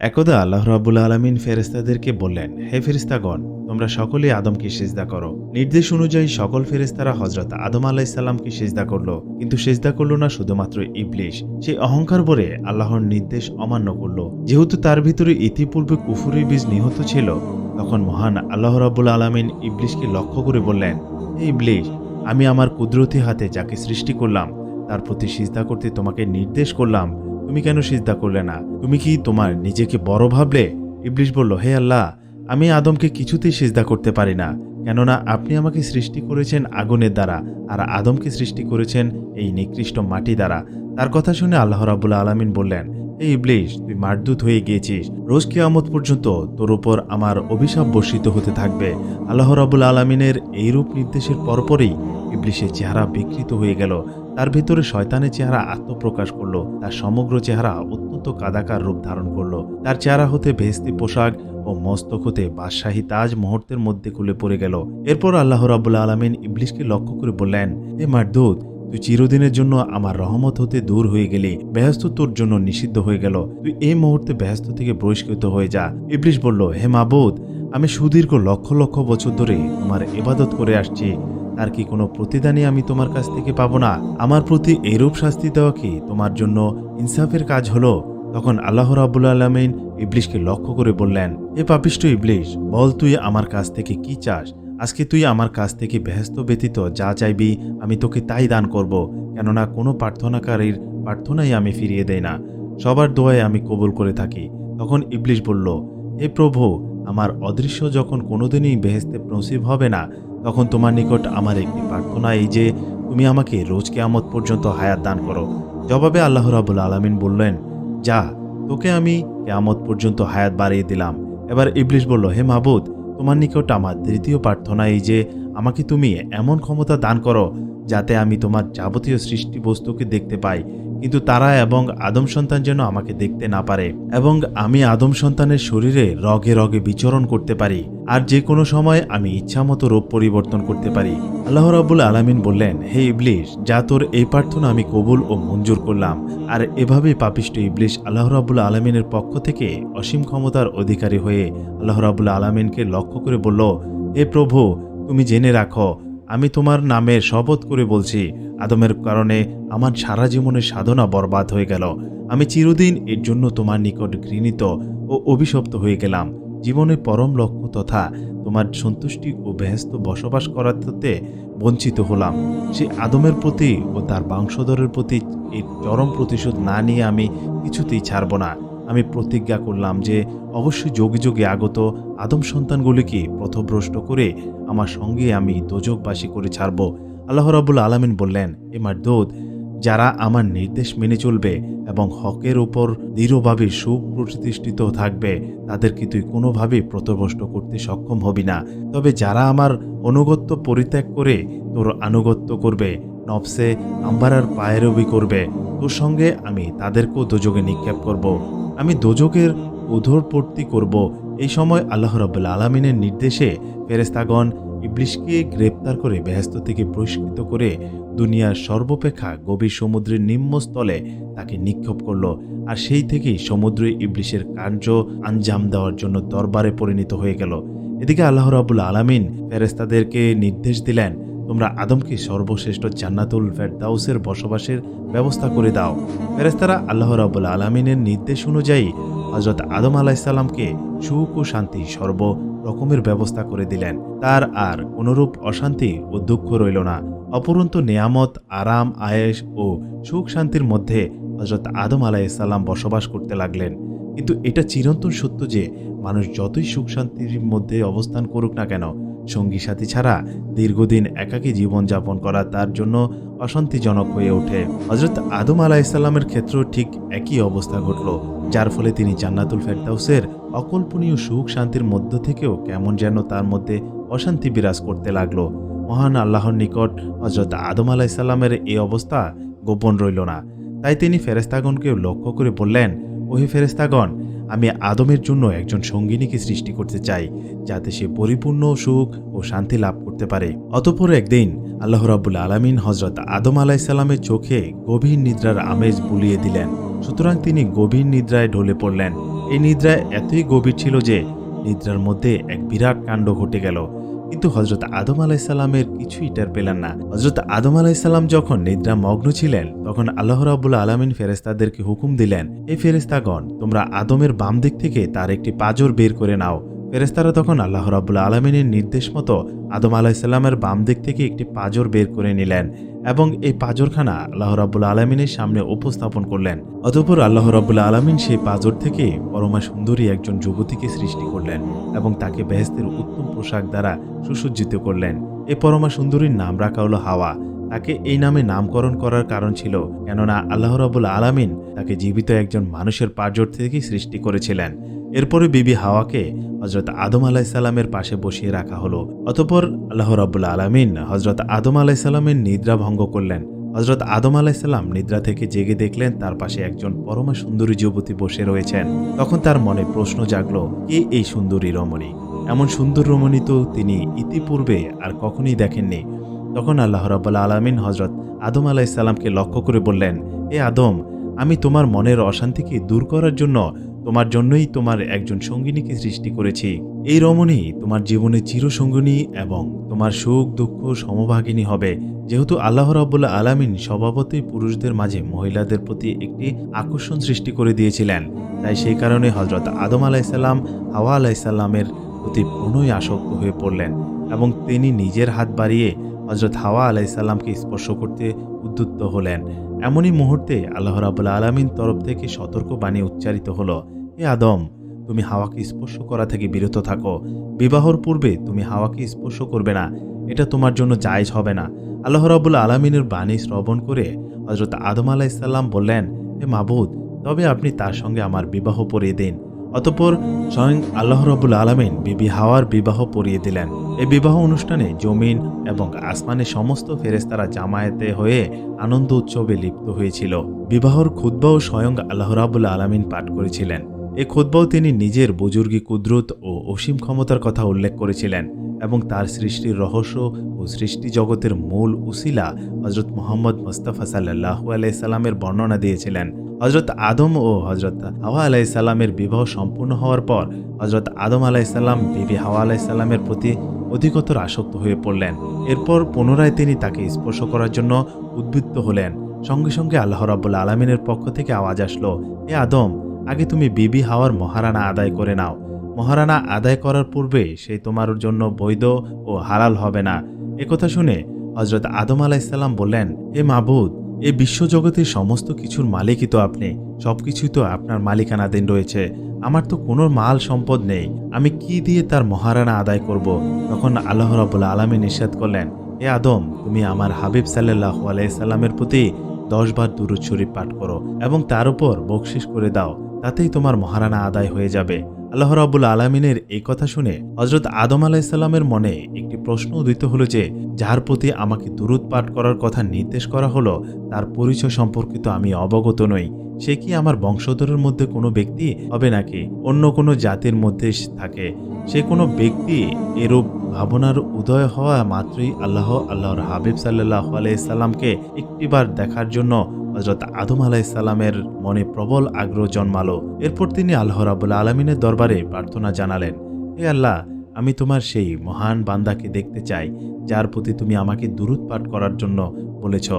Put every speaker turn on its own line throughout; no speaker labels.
একদা আল্লাহ রাব্বুল আলামিন ফেরেশতাদেরকে বললেন, হে ফেরেশতাগণ, তোমরা সকলেই আদমকে সিজদা করো। নির্দেশ অনুযায়ী সকল ফেরেশতারা হযরত আদম আলাইহিস সালামকে সিজদা করল, কিন্তু সিজদা করল না শুধুমাত্র ইবলিস। সে অহংকার ভরে আল্লাহর নির্দেশ অমান্য করল। যেহেতু তার ভিতরে ইতিপূর্বে কুফরের বীজ নিহত ছিল, তখন মহান আল্লাহ রাব্বুল আলামিন ইবলিসকে লক্ষ্য করে বললেন, হে ইবলিস, আমি আমার কুদরতি হাতে যাকে সৃষ্টি করলাম তার প্রতি সিজদা করতে তোমাকে নির্দেশ করলাম, তুমি কেন সিজদা করলে না? তুমি কি তোমার নিজেকে বড় ভাবলে? ইবলিস বলল, হে আল্লাহ, আমি আদমকে কিছুতেই সিজদা করতে পারি না, কেননা আপনি আমাকে সৃষ্টি করেছেন আগুনের দ্বারা, আর আদমকে সৃষ্টি করেছেন এই নিকৃষ্ট মাটি দ্বারা। তার কথা শুনে আল্লাহ রাব্বুল আলামিন বললেন, হে ইবলিস, তুই মারদূত হয়ে গিয়েছিস। রোজ কিয়ামত পর্যন্ত তোর উপর আমার অভিশাপ বর্ষিত হতে থাকবে। আল্লাহ রাব্বুল আলামিনের এইরূপ নির্দেশের পরপরই ইবলিসের চেহারা বিকৃত হয়ে গেল। তার ভিতরে শয়তানের চেহারা আত্মপ্রকাশ করলো। তার সমগ্র চেহারা অত্যন্ত কাদাকার রূপ ধারণ করলো। তার চেহারা হতে বেহেশতি পোশাক ও মস্তক হতে বাদশাহী তাজ মুহূর্তের মধ্যে খুলে পড়ে গেল। এরপর আল্লাহ রাব্বুল আলামিন ইবলিসকে লক্ষ্য করে বললেন, হে মারদূত, তুই চিরদিনের জন্য আমার রহমত হতে দূর হয়ে গেলি। বেহেশত তোর জন্য নিষিদ্ধ হয়ে গেল। তুই এই মুহূর্তে বেহেশত থেকে বহিষ্কৃত হয়ে যা। ইবলিস বলল, হে মাবুদ, আমি সুদীর্ঘ লক্ষ লক্ষ বছর ধরে তোমার ইবাদত করে আসছি, তার কি কোনো প্রতিদানই আমি তোমার কাছ থেকে পাবো না? আমার প্রতি এইরূপ শাস্তি দেওয়া কি তোমার জন্য ইনসাফের কাজ হলো? তখন আল্লাহ রাব্বুল আলামিন ইবলিসকে লক্ষ্য করে বললেন, হে পাপিষ্ঠ ইবলিস, বল তুই আমার কাছ থেকে কি চাস? আজকে তুই আমার কাছ থেকে বেহেশত ব্যতীত যা চাইবি আমি তোকে তাই দান করব, কেননা কোনো প্রার্থনাকারীর প্রার্থনাই আমি ফিরিয়ে দেই না, সবার দোয়াই আমি কবুল করে থাকি। তখন ইবলিস বলল, হে প্রভু, আমার অদৃশ্য যখন কোনোদিনই বেহেশতে নসিব হবে না, তখন তোমার নিকট আমার একটি প্রার্থনা এই যে তুমি আমাকে রোজ কিয়ামত পর্যন্ত হায়াত দান করো। জবাবে আল্লাহ রাব্বুল আলামিন বললেন, যা, তোকে আমি কিয়ামত পর্যন্ত হায়াত বাড়িয়ে দিলাম। এবার ইবলিস বলল, হে মাবুদ, তোমার নিকট আমার দ্বিতীয় প্রার্থনা এই যে আমাকে তুমি এমন ক্ষমতা দান করো যাতে আমি তোমার যাবতীয় সৃষ্টি বস্তুকে দেখতে পাই, কিন্তু তারা এবং আদম সন্তান যেন আমাকে দেখতে না পারে, এবং আমি আদম সন্তানের শরীরে রগে রগে বিচরণ করতে পারি, আর যে কোনো সময় আমি ইচ্ছামতো রূপ পরিবর্তন করতে পারি। আল্লাহ রাব্বুল আলামিন বললেন, হে ইবলিস, যা, তোর এই প্রার্থনা আমি কবুল ও মঞ্জুর করলাম। আর এভাবেই পাপিষ্ঠ ইবলিস আল্লাহ রাব্বুল আলামিনের পক্ষ থেকে অসীম ক্ষমতার অধিকারী হয়ে আল্লাহ রাব্বুল আলামিনকে লক্ষ্য করে বলল, হে প্রভু, তুমি জেনে রাখো, আমি তোমার নামের শপথ করে বলছি, আদমের কারণে আমার সারা জীবনের সাধনা বরবাদ হয়ে গেল। আমি চিরদিন এর জন্য তোমার নিকট ঘৃণিত ও অভিশপ্ত হয়ে গেলাম। জীবনের পরম লক্ষ্য তথা তোমার সন্তুষ্টি ও বেহেশত বসবাস করাতে বঞ্চিত হলাম। সে আদমের প্রতি ও তার বংশধরের প্রতি এই চরম প্রতিশোধ না নিয়ে আমি কিছুতেই ছাড়ব না। আমি প্রতিজ্ঞা করলাম যে অবশ্যই যোগে যোগে আগত আদম সন্তানগুলিকে পথভ্রষ্ট করে আমার সঙ্গে আমি দোজখবাসী করে ছাড়ব। আল্লাহ রাব্বুল আলামিন বললেন, এ মারদূত, যারা আমার নির্দেশ মেনে চলবে এবং হকের উপর দৃঢ়ভাবে সুপ্রতিষ্ঠিত থাকবে, তাদেরকে তুই কোনোভাবেই পথভ্রষ্ট করতে সক্ষম হবি না। তবে যারা আমার অনুগত্য পরিত্যাগ করে তোর আনুগত্য করবে, নফসে আম্বারার পায়রবি করবে, তোর সঙ্গে আমি তাদেরকেও দোজখে নিক্ষেপ করব। আমি দোজখের অধরপর্তি করব। এই সময় আল্লাহ রাব্বুল আলামিনের নির্দেশে ফেরেশতাগণ ইবলিসকে গ্রেপ্তার করে বেহেশত থেকে বহিষ্কৃত করে দুনিয়ার সর্বাপেক্ষা গভীর সমুদ্রের নিম্নস্থলে তাকে নিক্ষেপ করল। আর সেই থেকেই সমুদ্রে ইবলিসের কার্য আঞ্জাম দেওয়ার জন্য দরবারে পরিণত হয়ে গেল। এদিকে আল্লাহ রাব্বুল আলামিন ফেরেশতাদেরকে নির্দেশ দিলেন, তোমরা আদমকে সর্বশ্রেষ্ঠ জান্নাতুল ফেরদাউসের বসবাসের ব্যবস্থা করে দাও। ফেরেশতারা আল্লাহ রাব্বুল আলামিনের নির্দেশ অনুযায়ী হযরত আদম আলাইহিস সালামকে সুখ ও শান্তি সর্ব রকমের ব্যবস্থা করে দিলেন। তার আর কোনরূপ অশান্তি ও দুঃখ রইল না। অপরন্ত নেয়ামত, আরাম, আয়েশ ও সুখ শান্তির মধ্যে হযরত আদম আলাইহিস সালাম বসবাস করতে লাগলেন। কিন্তু এটা চিরন্তন সত্য যে মানুষ যতই সুখ শান্তির মধ্যে অবস্থান করুক না কেন, সঙ্গী সাথী ছাড়া দীর্ঘদিন একাকী জীবনযাপন করা তার জন্য অশান্তিজনক হয়ে ওঠে। হযরত আদম আলাইহিস সালামের ক্ষেত্রেও ঠিক একই অবস্থা ঘটল, যার ফলে তিনি জান্নাতুল ফেরদাউসের অকল্পনীয় সুখ শান্তির মধ্য থেকেও কেমন যেন তার মধ্যে অশান্তি বিরাজ করতে লাগলো। মহান আল্লাহর নিকট হযরত আদম আলাইহিস সালামের এই অবস্থা গোপন রইল না। তাই তিনি ফেরেশতাগণকে লক্ষ্য করে বললেন, ওহে ফেরেশতাগণ, আমি আদমের জন্য একজন সঙ্গিনীকে সৃষ্টি করতে চাই, যাতে সে পরিপূর্ণ সুখ ও শান্তি লাভ করতে পারে। অতঃপর একদিন আল্লাহ রাব্বুল আলামিন হযরত আদম আলাইহিস সালামের চোখে গভীর নিদ্রার আমেজ বুলিয়ে দিলেন। সুতরাং তিনি গভীর নিদ্রায় ঢলে পড়লেন। এই নিদ্রা এতই গভীর ছিল যে নিদ্রার মধ্যে এক বিরাট কাণ্ড ঘটে গেল, কিন্তু হযরত আদম আলাইসাল্লামের কিছুই টের পেলেন না। হযরত আদম আলাইসাল্লাম যখন নিদ্রা মগ্ন ছিলেন তখন আল্লাহ রাব্বুল আলামিন ফেরেশতাদেরকে হুকুম দিলেন, এই ফেরেশতাগণ, তোমরা আদমের বাম দিক থেকে তার একটি পাঁজর বের করে নাও। ফেরেশতারা তখন আল্লাহ রাব্বুল আলামিনের নির্দেশ মতো আদম আলাইসাল্লামের বাম দিক থেকে একটি পাঁজর বের করে নিলেন এবং এই পাঁজরখানা আল্লাহ রাব্বুল আলামিনের সামনে উপস্থাপন করলেন। অতঃপর আল্লাহ রাব্বুল আলামিন সেই পাঁজর থেকে পরমা সুন্দরী একজন যুবতীকে সৃষ্টি করলেন এবং তাকে বেহেশতের উত্তম পোশাক দ্বারা সুসজ্জিত করলেন। এই পরমা সুন্দরীর নাম রাখা হলো হাওয়া। তাকে এই নামে নামকরণ করার কারণ ছিল কেননা আল্লাহ রাব্বুল আলামিন তাকে জীবিত একজন মানুষের পাঁজর থেকে সৃষ্টি করেছিলেন। এরপরে বিবি হাওয়াকে হযরত আদম আলাইসাল্লামের পাশে বসিয়ে রাখা হলো। অতঃপর আল্লাহ রাব্বুল আলামিন হযরত আদম আলাইসাল্লামের নিদ্রা ভঙ্গ করলেন। হযরত আদম আলাইসাল্লাম নিদ্রা থেকে জেগে দেখলেন তার পাশে একজন পরমা সুন্দরী যুবতী বসে রয়েছেন। তখন তার মনে প্রশ্ন জাগলো, কে এই সুন্দরী রমণী? এমন সুন্দর রমণী তো তিনি ইতিপূর্বে আর কখনই দেখেননি। তখন আল্লাহ রাব্বুল আলামিন হযরত আদম আলাইসাল্লামকে লক্ষ্য করে বললেন, এ আদম, আমি তোমার মনের অশান্তিকে দূর করার জন্য তোমার জন্যই তোমার একজন সঙ্গিনীকে সৃষ্টি করেছি। এই রমণী তোমার জীবনে চিরসঙ্গিনী এবং তোমার সুখ দুঃখ সমভাগিনী হবে। যেহেতু আল্লাহ রাব্বুল আলামিন স্বভাবতই পুরুষদের মাঝে মহিলাদের প্রতি একটি আকর্ষণ সৃষ্টি করে দিয়েছিলেন, তাই সেই কারণে হযরত আদম আলাইসাল্লাম হাওয়া আলাইসাল্লামের প্রতি পুনঃই আসক্ত হয়ে পড়লেন এবং তিনি নিজের হাত বাড়িয়ে হযরত হাওয়া আলাইসাল্লামকে স্পর্শ করতে উদ্যুত হলেন। এমনই মুহূর্তে আল্লাহ রাব্বুল আলামিন তরফ থেকে সতর্ক বাণী উচ্চারিত হলো, হে আদম, তুমি হাওয়াকে স্পর্শ করা থেকে বিরত থাকো। বিবাহর পূর্বে তুমি হাওয়াকে স্পর্শ করবে না, এটা তোমার জন্য জায়েজ হবে না। আল্লাহ রাব্বুল আলামিনের বাণী শ্রবণ করে হযরত আদম আলাইসাল্লাম বললেন, হে মাবুদ, তবে আপনি তার সঙ্গে আমার বিবাহ পড়িয়ে দিন। অতঃপর স্বয়ং আল্লাহ রাব্বুল আলামিন বিবি হাওয়ার বিবাহ পড়িয়ে দিলেন। এই বিবাহ অনুষ্ঠানে জমিন এবং আসমানের সমস্ত ফেরেশতারা জামায়াতে হয়ে আনন্দ উৎসবে লিপ্ত হয়েছিল। বিবাহর খুতবাও স্বয়ং আল্লাহ রাব্বুল আলামিন পাঠ করেছিলেন। এই খুতবাও তিনি নিজের বুজুর্গি কুদরত ও অসীম ক্ষমতার কথা উল্লেখ করেছিলেন এবং তার সৃষ্টির রহস্য ও সৃষ্টি জগতের মূল উসিলা হযরত মুহাম্মদ মুস্তাফা সাল্লাল্লাহু আলাইহি সাল্লামের বর্ণনা দিয়েছিলেন। হযরত আদম ও হযরত হাওয়া আলাইসাল্লামের বিবাহ সম্পূর্ণ হওয়ার পর হযরত আদম আলাইসাল্লাম বিবি হাওয়া আলাইসাল্লামের প্রতি অধিকতর আসক্ত হয়ে পড়লেন। এরপর পুনরায় তিনি তাকে স্পর্শ করার জন্য উদ্বুদ্ধ হলেন। সঙ্গে সঙ্গে আল্লাহ রাব্বুল আলামিনের পক্ষ থেকে আওয়াজ আসলো, হে আদম, আগে তুমি বিবি হাওয়ার মহারানা আদায় করে নাও। মহারানা আদায় করার পূর্বে সে তোমার জন্য বৈধ ও হালাল হবে না। একথা শুনে হযরত আদম আলাইসাল্লাম বললেন, হে মাবুদ, এই বিশ্বজগতের সমস্ত কিছুর মালিকই তো আপনি, সবকিছুই তো আপনার মালিকানাধীন রয়েছে। আমার তো কোনো মাল সম্পদ নেই, আমি কি দিয়ে তার মহারানা আদায় করব? তখন আল্লাহ রাব্বুল আলামিন ইরশাদ করলেন, হে আদম, তুমি আমার হাবিব সাল্লাল্লাহু আলাইহি সাল্লামের প্রতি 10 বার দুরূদ শরীফ পাঠ করো এবং তার উপর বকশিশ করে দাও, তাতেই তোমার মহারানা আদায় হয়ে যাবে। আল্লাহ রাব্বুল আলামিনের এই কথা শুনে হযরত আদম আলাইসাল্লামের মনে একটি প্রশ্ন উদিত হলো যে, যার প্রতি আমাকে দুরূদ পাঠ করার কথা নির্দেশ করা হলো তার পরিচয় সম্পর্কিত আমি অবগত নই। সে কি আমার বংশধরের মধ্যে কোনো ব্যক্তি হবে নাকি অন্য কোনো জাতির মধ্যে থাকে? সে কোনো ব্যক্তি এরূপ ভাবনার উদয় হওয়া মাত্রই আল্লাহর হাবিব সাল্লাল্লাহু আলাইহি সাল্লামকে একটিবার দেখার জন্য হযরত আদম আলাইসাল্লামের মনে প্রবল আগ্রহ জন্মালো। এরপর তিনি আল্লাহ রাব্বুল আলামিনের দরবারে প্রার্থনা জানালেন, হে আল্লাহ, আমি তোমার সেই মহান বান্দাকে দেখতে চাই যার প্রতি তুমি আমাকে দুরূদ পাঠ করার জন্য বলেছ।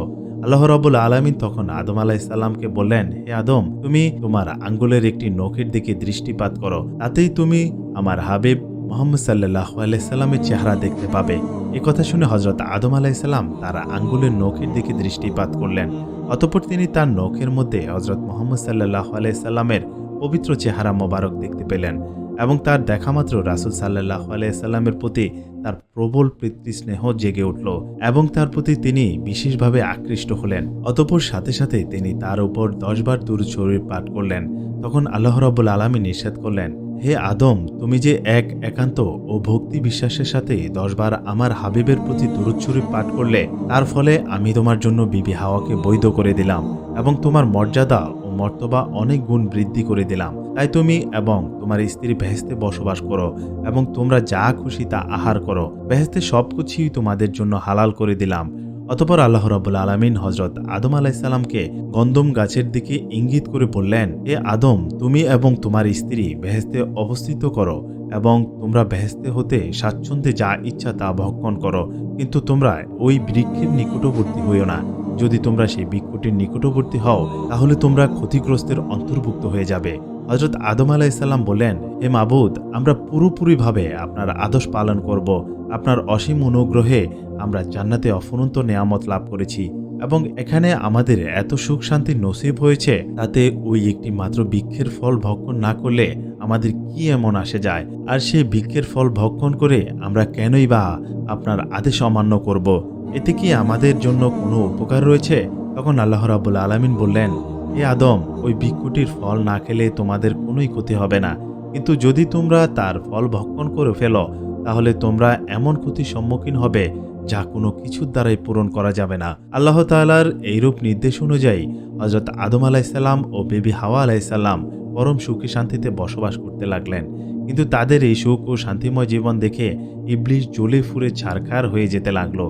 আল্লাহ রাব্বুল আলামিন তখন আদম আলাইসাল্লামকে বললেন, হে আদম, তুমি তোমার আঙ্গুলের একটি নখের দিকে দৃষ্টিপাত করো, তাতেই তুমি আমার হাবিব মুহাম্মদ সাল্লাল্লাহু আলাইহি সাল্লামের চেহারা দেখতে পাবে। এই কথা শুনে হযরত আদম আলাইসাল্লাম তার আঙ্গুলের নখের দিকে দৃষ্টিপাত করলেন। অতঃপর তিনি তার নখের মধ্যে হযরত মুহাম্মদ সাল্লাল্লাহু আলাইহি সাল্লামের পবিত্র চেহারা মোবারক দেখতে পেলেন এবং তার দেখামাত্র রাসূল সাল্লাল্লাহু আলাইহি সাল্লামের প্রতি তার প্রবল প্রীতিস্নেহ জেগে উঠল এবং তার প্রতি তিনি বিশেষভাবে আকৃষ্ট হলেন। অতঃপর সাথে সাথে তিনি তার উপর 10 বার দুরূদ শরীফ পাঠ করলেন। তখন আল্লাহ রাব্বুল আলামিন ইরশাদ করলেন, হে আদম, তুমি যে একান্ত ও ভক্তি বিশ্বাসের সাথে 10 বার আমার হাবিবের প্রতি দুরূদ শরীফ পাঠ করলে, তার ফলে আমি তোমার জন্য বিবি হাওয়াকে বৈধ করে দিলাম এবং তোমার মর্যাদা ও মর্তবা অনেক গুণ বৃদ্ধি করে দিলাম। তাই তুমি এবং তোমার স্ত্রী বেহেশতে বসবাস করো এবং তোমরা যা খুশি তা আহার করো। বেহেশতে সবকিছুই তোমাদের জন্য হালাল করে দিলাম। অতঃপর আল্লাহ রাব্বুল আলামিন হযরত আদম আলাইহিসসালামকে গন্ধম গাছের দিকে ইঙ্গিত করে বললেন, হে আদম, তুমি এবং তোমার স্ত্রী বেহেশতে অবস্থিত করো এবং তোমরা বেহেশতে হতে স্বাচ্ছন্দ্যে যা ইচ্ছা তা ভক্ষণ করো, কিন্তু তোমরা ওই বৃক্ষের নিকটবর্তী হইও না। যদি তোমরা সেই বৃক্ষটির নিকটবর্তী হও তাহলে তোমরা ক্ষতিগ্রস্তের অন্তর্ভুক্ত হয়ে যাবে। হযরত আদম আলাইহিসসালাম বললেন, হে মাবুদ, আমরা পুরোপুরিভাবে আপনার আদেশ পালন করব। আপনার অসীম অনুগ্রহে আমরা জান্নাতে অফুরন্ত নেয়ামত লাভ করেছি এবং এখানে আমাদের এত সুখ শান্তি নসিব হয়েছে, তাতে ওই একটি মাত্র বৃক্ষের ফল ভক্ষণ না করলে আমাদের কি এমন আসে যায়? আর সেই বৃক্ষের ফল ভক্ষণ করে আমরা কেনই বা আপনার আদেশ অমান্য করব? এতে কি আমাদের জন্য কোনো উপকার রয়েছে? তখন আল্লাহ রাব্বুল আলামিন বললেন, হে আদম, ওই বৃক্ষটির ফল না খেলে তোমাদের কোনোই ক্ষতি হবে না, কিন্তু যদি তোমরা তার ফল ভক্ষণ করে ফেলো তাহলে তোমরা এমন ক্ষতির সম্মুখীন হবে যা কোনো কিছুর দ্বারাই পূরণ করা যাবে না। আল্লাহ তাআলার এইরূপ নির্দেশ অনুযায়ী হযরত আদম আলাইহিসসালাম ও বিবি হাওয়া আলাইহিসসালাম পরম সুখী শান্তিতে বসবাস করতে লাগলেন। কিন্তু তাদের এই সুখ ও শান্তিময় জীবন দেখে ইবলিস জ্বলে ফুরে ছারখার হয়ে যেতে লাগলো,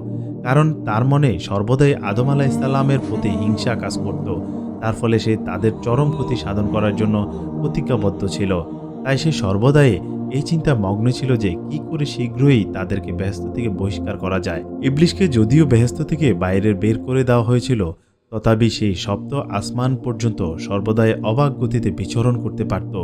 কারণ তার মনে সর্বদাই আদম আলাইহিসসালামের প্রতি হিংসা কাজ করত। তার ফলে সে তাদের চরম ক্ষতি সাধন করার জন্য প্রতিজ্ঞাবদ্ধ ছিল। তাই সে সর্বদাই এই চিন্তা মগ্ন ছিল যে কি করে শীঘ্রই তাদেরকে বেহেশত থেকে বহিষ্কার করা যায়। ইবলিসকে যদিও বেহেশত থেকে বাইরে বের করে দেওয়া হয়েছিল, তথাপি সেই সপ্ত আসমান পর্যন্ত সর্বদাই অবাক গতিতে বিচরণ করতে পারত।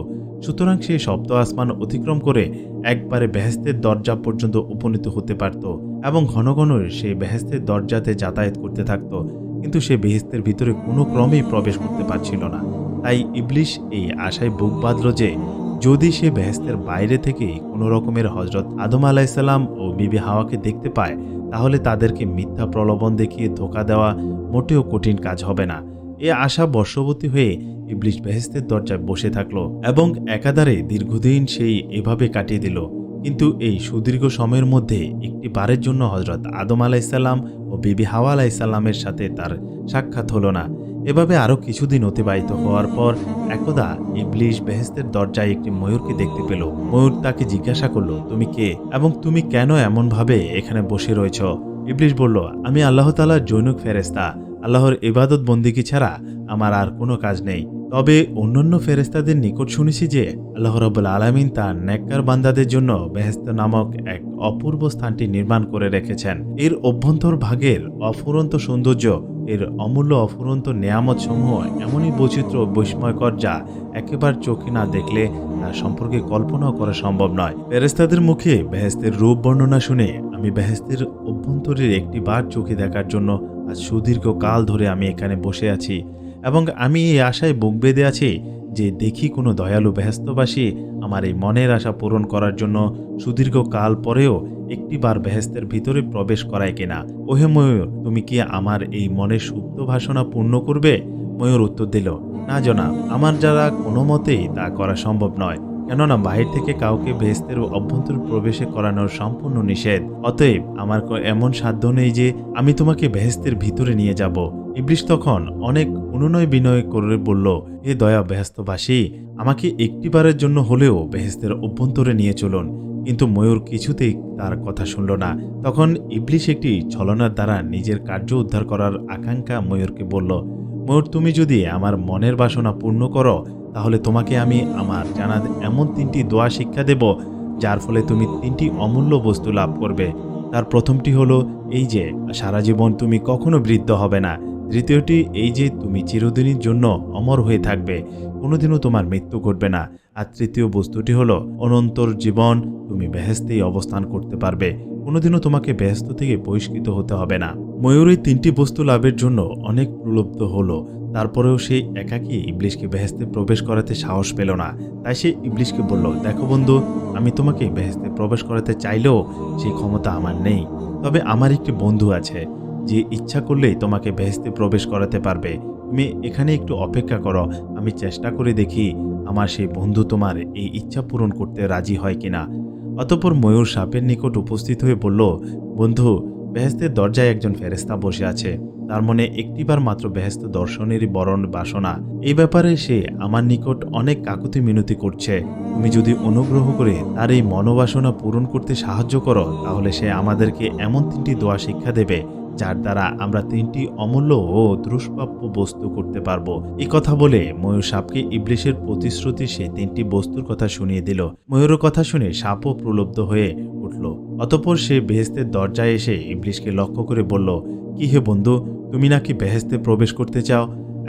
সুতরাং সে সপ্ত আসমান অতিক্রম করে একবারে বেহেশতের দরজা পর্যন্ত উপনীত হতে পারত এবং ঘন ঘন সেই বেহেশতের দরজাতে যাতায়াত করতে থাকত, কিন্তু সে বেহেশতের ভিতরে কোনো ক্রমেই প্রবেশ করতে পারছিল না। তাই ইবলিস এই আশায় বুক বাঁধল যে যদি সে বেহেশতের বাইরে থেকে কোনো রকমের হযরত আদম আলাইহিসসালাম ও বিবি হাওয়াকে দেখতে পায় তাহলে তাদেরকে মিথ্যা প্রলোভন দেখিয়ে ধোঁকা দেওয়া মোটেও কঠিন কাজ হবে না। এ আশা বশবর্তী হয়ে ইবলিস বেহেশতের দরজায় বসে থাকল এবং একাধারে দীর্ঘদিন সেই এভাবে কাটিয়ে দিল। কিন্তু এই সুদীর্ঘ সময়ের মধ্যে একটি বারের জন্য হযরত আদম আলাইহিসসালাম ও বিবি হাওয়া আলাইহিসসালামের সাথে তার সাক্ষাৎ হলো না। এভাবে আরও কিছুদিন অতিবাহিত হওয়ার পর একদা ইবলিস বেহেশতের দরজায় একটি ময়ূরকে দেখতে পেল। ময়ূর তাকে জিজ্ঞাসা করলো, তুমি কে এবং তুমি কেন এমনভাবে এখানে বসে রয়েছ? ইবলিস বলল, আমি আল্লাহ তাআলার জনৈক ফেরেশতা। আল্লাহর ইবাদত বন্দেগী ছাড়া আমার আর কোনো কাজ নেই। তবে অন্যান্য ফেরেশতাদের নিকট শুনেছি যে আল্লাহ রাব্বুল আলামিন তার নেককার বান্দাদের জন্য বেহেশত নামক এক অপূর্ব স্থানটি নির্মাণ করে রেখেছেন। এর অভ্যন্তর ভাগের অফুরন্ত সৌন্দর্য, এর অমূল্য অফুরন্ত নেয়ামত সমূহ এমনই বৈচিত্র্য ও বিস্ময়কর যা একেবারে চোখে না দেখলে তার সম্পর্কে কল্পনাও করা সম্ভব নয়। ফেরেশতাদের মুখে বেহেশতের রূপ বর্ণনা শুনে আমি বেহেশতের অভ্যন্তরের একটি বার চোখে দেখার জন্য আজ সুদীর্ঘ কাল ধরে আমি এখানে বসে আছি এবং আমি এই আশায় বুক বেঁধে আছি যে দেখি কোনো দয়ালু বেহেশতবাসী আমার এই মনের আশা পূরণ করার জন্য সুদীর্ঘ কাল পরেও একটিবার বেহেশতের ভিতরে প্রবেশ করায় কিনা। ওহে ময়ূর, তুমি কি আমার এই মনের সুপ্ত বাসনা পূর্ণ করবে? ময়ূর উত্তর দিল, না জনাব, আমার দ্বারা কোনো মতেই তা করা সম্ভব নয়, কেননা বাহির থেকে কাউকে বেহেশতের অভ্যন্তর প্রবেশে করানোর সম্পূর্ণ নিষেধ। অতএব আমার এমন সাধ্য নেই যে আমি তোমাকে বেহেশতের ভিতরে নিয়ে যাব। ইবলিস তখন অনেক অনুনয় বিনয় করে বলল, হে দয়া বেহেশতবাসী, আমাকে একটিবারের জন্য হলেও বেহেশতের অভ্যন্তরে নিয়ে চলুন। কিন্তু ময়ূর কিছুতেই তার কথা শুনল না। তখন ইবলিস একটি ছলনার দ্বারা নিজের কার্য উদ্ধার করার আকাঙ্ক্ষা ময়ূরকে বলল, ময়ূর, তুমি যদি আমার মনের বাসনা পূর্ণ করো তাহলে তোমাকে আমি আমার জানা এমন 3টি দোয়া শিক্ষা দেব যার ফলে তুমি 3টি অমূল্য বস্তু লাভ করবে। তার প্রথমটি হলো এই যে সারা জীবন তুমি কখনো বৃদ্ধ হবে না। দ্বিতীয়টি এই যে তুমি চিরদিনের জন্য অমর হয়ে থাকবে, কোনোদিনও তোমার মৃত্যু ঘটবে না। আর তৃতীয় বস্তুটি হলো অনন্তর জীবন তুমি বেহেশতেই অবস্থান করতে পারবে, কোনোদিনও তোমাকে বেহেশত থেকে বহিষ্কৃত হতে হবে না। ময়ূর এই 3টি বস্তু লাভের জন্য অনেক প্রলুব্ধ হলো, তারপরেও সে একাকী ইবলিসকে বেহেশতে প্রবেশ করাতে সাহস পেল না। তাই সে ইবলিসকে বলল, দেখো বন্ধু, আমি তোমাকে বেহেশতে প্রবেশ করাতে চাইলেও সেই ক্ষমতা আমার নেই। তবে আমার একটি বন্ধু আছে যে ইচ্ছা করলেই তোমাকে বেহেশতে প্রবেশ করাতে পারবে। তুমি এখানে একটু অপেক্ষা করো, আমি চেষ্টা করে দেখি আমার সেই বন্ধু তোমার এই ইচ্ছা পূরণ করতে রাজি হয় কিনা। অতঃপর ময়ূর সাপের নিকট উপস্থিত হয়ে বলল, বন্ধু, বেহেশতের দরজায় একজন ফেরেশতা বসে আছে, তার মনে একটিবার মাত্র বেহেশত দর্শনেরই বরণ বাসনা। এই ব্যাপারে সে আমার নিকট অনেক কাকুতি মিনতি করছে। তুমি যদি অনুগ্রহ করে তার এই মনোবাসনা পূরণ করতে সাহায্য করো তাহলে সে আমাদেরকে এমন 3টি দোয়া শিক্ষা দেবে যার দ্বারা আমরা 3টি অমূল্য ও দুষ্প্রাপ্য বস্তু করতে পারবো। এই কথা বলে ময়ূর সাপকে ইবলিশের প্রতিশ্রুতি সেই 3টি বস্তুর কথা শুনিয়ে দিল। ময়ূরের কথা শুনে সাপও প্রলুব্ধ হয়ে উঠল। অতঃপর সে বেহেশতের দরজায় এসে ইবলিশকে লক্ষ্য করে বলল, কি হে বন্ধু, তুমি নাকি বেহেশতে প্রবেশ করতে চাও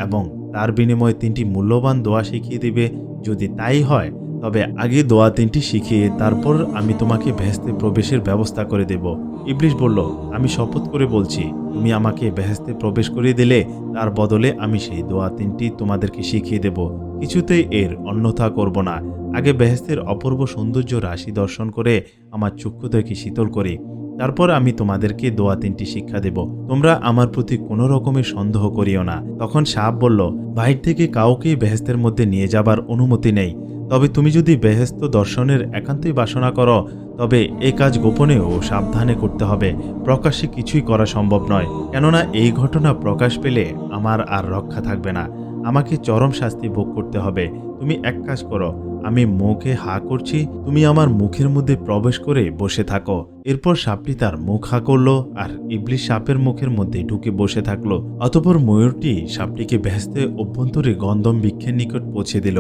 এবং তার বিনিময়ে 3টি মূল্যবান দোয়া শিখিয়ে দিবে? যদি তাই হয় তবে আগে দোয়া 3টি শিখিয়ে তারপর আমি তোমাকে বেহেশতে প্রবেশের ব্যবস্থা করে দেব। ইবলিশ বলল, আমি শপথ করে বলছি, তুমি আমাকে বেহেশতে প্রবেশ করিয়ে দিলে তার বদলে আমি সেই দোয়া 3টি তোমাদেরকে শিখিয়ে দেব। কিছুতেই এর অন্যথা করব না। আগে বেহেশতের অপূর্ব সৌন্দর্য রাশি দর্শন করে আমার চক্ষুদয়কে শীতল করি, তারপর আমি তোমাদেরকে দোয়া 3টি শিক্ষা দেব। তোমরা আমার প্রতি কোনো রকমের সন্দেহ করিও না। তখন সাপ বলল, বাহির থেকে কাউকেই বেহেশতের মধ্যে নিয়ে যাবার অনুমতি নেই। তবে তুমি যদি বেহেশত দর্শনের একান্তই বাসনা করো তবে এই কাজ গোপনে ও সাবধানে করতে হবে। প্রকাশ্যে কিছুই করা সম্ভব নয়, কেননা এই ঘটনা প্রকাশ পেলে আমার আর রক্ষা থাকবে না। আমাকে চরম শাস্তি ভোগ করতে হবে। তুমি এক কাজ করো, আমি মুখে হা করছি, তুমি আমার মুখের মধ্যে প্রবেশ করে বসে থাকো। এরপর সাপটি তার মুখ হা করল আর ইবলিশ সাপের মুখের মধ্যে ঢুকে বসে থাকলো। অতঃপর ময়ূরটি সাপটিকে বেহেশতে অভ্যন্তরে গন্ধম বৃক্ষের নিকট পৌঁছে দিল।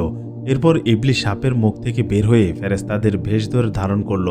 এরপর ইবলিশ সাপের মুখ থেকে বের হয়ে ফেরেশতাদের ভেষ ধারণ করল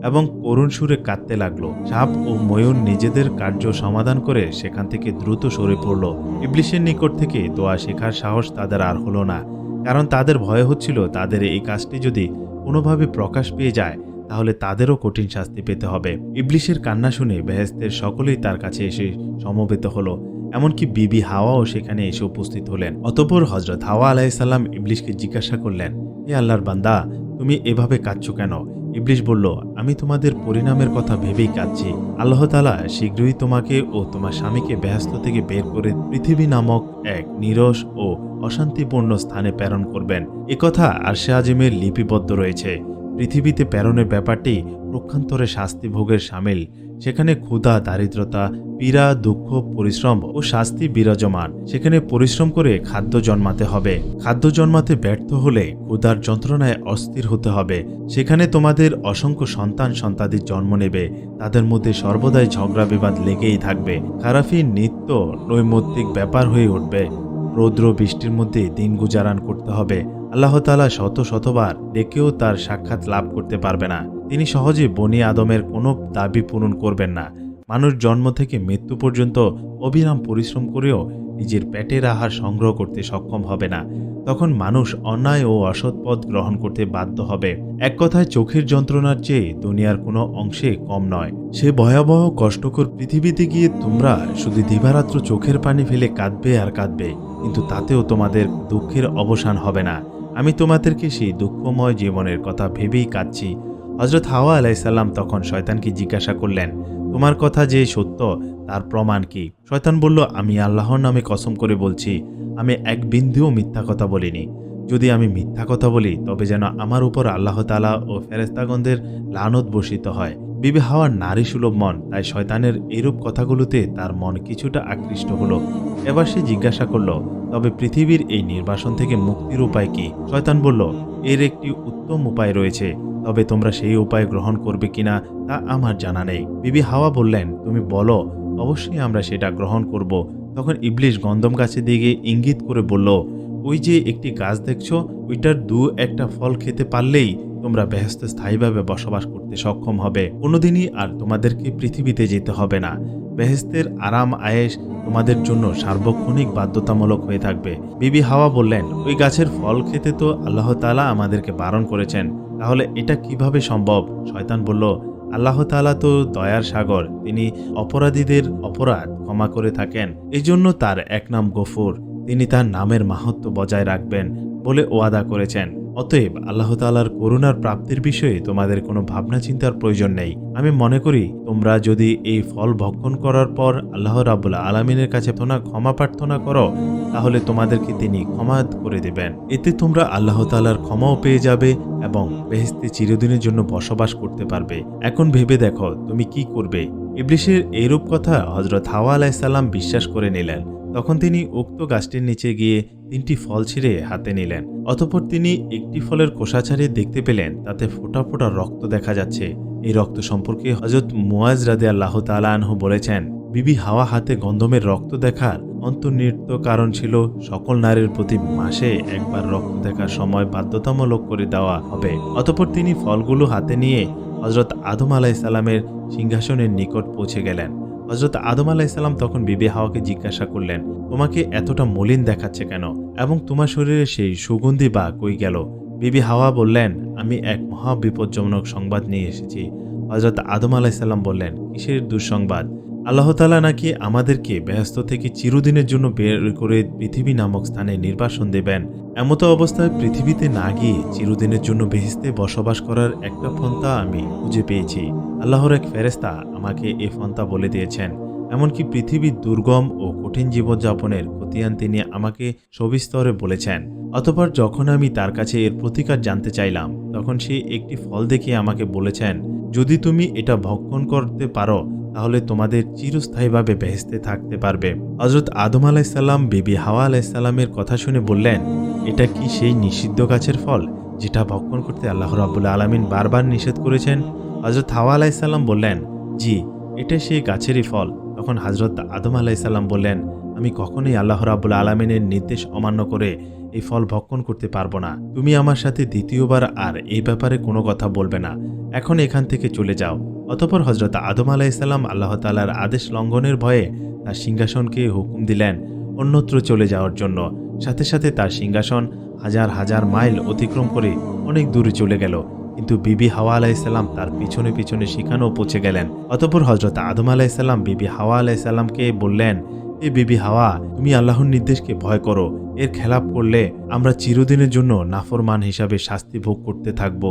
এবং করুণ সুরে কাঁদতে লাগলো। সাপ ও ময়ূর নিজেদের কার্য সমাধান করে সেখান থেকে দ্রুত সরে পড়ল। ইবলিশের নিকট থেকে দোয়া শেখার সাহস তাদের আর হলো না, কারণ তাদের ভয় হচ্ছিল তাদের এই কাজটি যদি কোনোভাবে প্রকাশ পেয়ে যায় তাহলে তাদেরও কঠিন শাস্তি পেতে হবে। ইবলিশের কান্না শুনে বেহেশতের সকলেই তার কাছে এসে সমবেত হলো, এমনকি বিবি হাওয়াও সেখানে এসে উপস্থিত হলেন। অতঃপর হযরত হাওয়া আলাইহিসসালাম ইবলিশকে জিজ্ঞাসা করলেন, হে আল্লাহর বান্দা, তুমি এভাবে কাঁদছো কেন? ইবলিশ বলল, আমি তোমাদের পরিণামের কথা ভেবেই কাঁদছি। আল্লাহ তাআলা শীঘ্রই তোমাকে ও তোমার স্বামীকে বেহেশত থেকে বের করে পৃথিবী নামক এক নীরস ও অশান্তিপূর্ণ স্থানে প্রেরণ করবেন। একথা আরশে আজিমের লিপিবদ্ধ রয়েছে। পৃথিবীতে প্রেরণের ব্যাপারটি পক্ষান্তরে শাস্তি ভোগের শামিল। সেখানে ক্ষুধা, দারিদ্রতা, পীড়া, দুঃখ, পরিশ্রম ও শাস্তি বিরাজমান। সেখানে পরিশ্রম করে খাদ্য জন্মাতে হবে। খাদ্য জন্মাতে ব্যর্থ হলে ক্ষুধার যন্ত্রণায় অস্থির হতে হবে। সেখানে তোমাদের অসংখ্য সন্তানাদির জন্ম নেবে। তাদের মধ্যে সর্বদাই ঝগড়া বিবাদ লেগেই থাকবে। খারাপি নিত্য নৈমিত্তিক ব্যাপার হয়ে উঠবে। রৌদ্র বৃষ্টির মধ্যে দিন গুজারান করতে হবে। আল্লাহ তাআলা শতবার ডেকেও তার সাক্ষাৎ লাভ করতে পারবে না। তিনি সহজে বনি আদমের কোনো দাবি পূরণ করবেন না। মানুষ জন্ম থেকে মৃত্যু পর্যন্ত অবিরাম পরিশ্রম করেও নিজের পেটের আহার সংগ্রহ করতে সক্ষম হবে না। তখন মানুষ অন্যায় ও অসৎ পথ গ্রহণ করতে বাধ্য হবে। এক কথায় চোখের যন্ত্রণার চেয়ে দুনিয়ার কোনো অংশে কম নয়। সে ভয়াবহ কষ্টকর পৃথিবীতে গিয়ে তোমরা শুধু দিবারাত্র চোখের পানি ফেলে কাঁদবে আর কাঁদবে, কিন্তু তাতেও তোমাদের দুঃখের অবসান হবে না। আমি তোমাদেরকে সেই দুঃখময় জীবনের কথা ভেবেই কাঁদছি। হযরত হাওয়া আলাইহিসসালাম তখন শয়তানকে জিজ্ঞাসা করলেন, তোমার কথা যে সত্য তার প্রমাণ কি? শয়তান বলল, আমি আল্লাহর নামে কসম করে বলছি, আমি এক বিন্দুও মিথ্যা কথা বলিনি। যদি আমি মিথ্যা কথা বলি তবে যেন আমার উপর আল্লাহ তাআলা ও ফেরেশতাগণদের লানত বর্ষিত হয়। বিবি হাওয়ার নারী সুলভ মন, তাই শয়তানের এরূপ কথাগুলোতে তার মন কিছুটা আকৃষ্ট হলো। এবার সে জিজ্ঞাসা করল, তবে পৃথিবীর এই নির্বাসন থেকে মুক্তির উপায় কি? শয়তান বলল, এর একটি উত্তম উপায় রয়েছে, তবে তোমরা সেই উপায় গ্রহণ করবে কিনা তা আমার জানা নেই। বিবি হাওয়া বললেন, তুমি বলো, অবশ্যই আমরা সেটা গ্রহণ করব। তখন ইবলিশ গন্ধম গাছের দিকে ইঙ্গিত করে বলল, ওই যে একটি গাছ দেখছো, ওইটার একটা ফল খেতে পারলেই তোমরা বেহেশতে স্থায়ীভাবে বসবাস করতে সক্ষম হবে। কোনোদিনই আর তোমাদেরকে পৃথিবীতে যেতে হবে না। বেহেশতের আরাম আয়েশ তোমাদের জন্য সার্বক্ষণিক বাধ্যতামূলক হয়ে থাকবে। বিবি হাওয়া বললেন, ওই গাছের ফল খেতে তো আল্লাহ তাআলা আমাদেরকে বারণ করেছেন, তাহলে এটা কিভাবে সম্ভব? শয়তান বলল, আল্লাহ তাআলা তো দয়ার সাগর, তিনি অপরাধীদের অপরাধ ক্ষমা করে থাকেন। এই জন্য তার এক নাম গফুর, তিনি তার নামের মাহাত্ম্য বজায় রাখবেন বলে ওয়াদা করেছেন। অতএব আল্লাহ তাআলার করুণার প্রাপ্তির বিষয়ে তোমাদের কোনো ভাবনা চিন্তার প্রয়োজন নেই। আমি মনে করি তোমরা যদি এই ফল ভক্ষণ করার পর আল্লাহ রাব্বুল আলামিনের কাছে ক্ষমা প্রার্থনা করো তাহলে তোমাদেরকে তিনি ক্ষমা করে দেবেন। এতে তোমরা আল্লাহ তাআলার ক্ষমাও পেয়ে যাবে এবং বেহেশতে চিরদিনের জন্য বসবাস করতে পারবে। এখন ভেবে দেখো তুমি কি করবে। ইবলিশের এইরূপ কথা হযরত হাওয়া আলাইহিসসালাম বিশ্বাস করে নিলেন। তখন তিনি উক্ত গাছটির নিচে গিয়ে 3টি ফল ছিঁড়ে হাতে নিলেন। অতঃপর তিনি একটি ফলের খোসা ছাড়িয়ে দেখতে পেলেন তাতে ফোঁটা ফোঁটা রক্ত দেখা যাচ্ছে। এই রক্ত সম্পর্কে হযরত মুয়াজ রাদিয়াল্লাহু তাআলা আনহু বলেছেন, বিবি হাওয়া হাতে গন্ধমের রক্ত দেখার অন্তর্নিহিত কারণ ছিল সকল নারীর প্রতি মাসে একবার রক্ত দেখার সময় বাধ্যতামূলক করে দেওয়া হবে। অতঃপর তিনি ফলগুলো হাতে নিয়ে হযরত আদম আলাইহিসসালামের সিংহাসনের নিকট পৌঁছে গেলেন। হযরত আদম আলাইহিসসালাম তখন বিবি হাওয়াকে জিজ্ঞাসা করলেন, তোমাকে এতটা মলিন দেখাচ্ছে কেন এবং তোমার শরীরে সেই সুগন্ধি বা কই গেল? বিবি হাওয়া বললেন, আমি এক মহা বিপজ্জনক সংবাদ নিয়ে এসেছি। হযরত আদম আলাইহিসসালাম বললেন, কিসের দুঃসংবাদ? আল্লাহ তাআলা নাকি আমাদেরকে বেহেশত থেকে চিরদিনের জন্য বের করে পৃথিবী নামক স্থানে নির্বাসন দেবেন। এমতো অবস্থায় পৃথিবীতে না গিয়ে চিরদিনের জন্য বেহেশতে বসবাস করার একটা পন্থা আমি খুঁজে পেয়েছি। আল্লাহর এক ফেরেশতা আমাকে এই পন্থা বলে দিয়েছেন। এমনকি পৃথিবীর দুর্গম ও কঠিন জীবনযাপনের খতিয়ান তিনি আমাকে সবিস্তরে বলেছেন। অতঃপর যখন আমি তার কাছে এর প্রতিকার জানতে চাইলাম, তখন সে একটি ফল দেখিয়ে আমাকে বলেছেন, যদি তুমি এটা ভক্ষণ করতে পারো তাহলে তোমাদের চিরস্থায়ীভাবে বেহেশতে থাকতে পারবে। হযরত আদম আলাইহিসসালাম বিবি হাওয়া আলাইহিসসালামের কথা শুনে বললেন, এটা কি সেই নিষিদ্ধ গাছের ফল যেটা ভক্ষণ করতে আল্লাহ রাব্বুল আলামিন বারবার নিষেধ করেছেন? হযরত হাওয়া আলাইহিসসালাম বললেন, জি, এটা সেই গাছেরই ফল। তখন হযরত আদম আলাইহিসসালাম বললেন, আমি কখনোই আল্লাহ রাব্বুল আলামিনের নির্দেশ অমান্য করে এই ফল ভক্ষণ করতে পারবো না। তুমি আমার সাথে দ্বিতীয়বার আর এই ব্যাপারে কোনো কথা বলবে না। এখন এখান থেকে চলে যাও। অতঃপর হযরত আদম আলাইহিসসালাম আল্লাহ তাআলার আদেশ লঙ্ঘনের ভয়ে তার সিংহাসনকে হুকুম দিলেন অন্যত্র চলে যাওয়ার জন্য। সাথে সাথে তার সিংহাসন হাজার হাজার মাইল অতিক্রম করে অনেক দূরে চলে গেল। কিন্তু বিবি হাওয়া আলাইহিসসালাম তার পিছনে পিছনে সেখানেও পৌঁছে গেলেন। অতঃপর হযরত আদম আলাইহিসসালাম বিবি হাওয়া আলাইহিসসালামকে বললেন, এ বিবি হাওয়া, তুমি আল্লাহর নির্দেশকে ভয় করো। এর খেলাপ করলে আমরা চিরদিনের জন্য নাফরমান হিসাবে শাস্তি ভোগ করতে থাকব।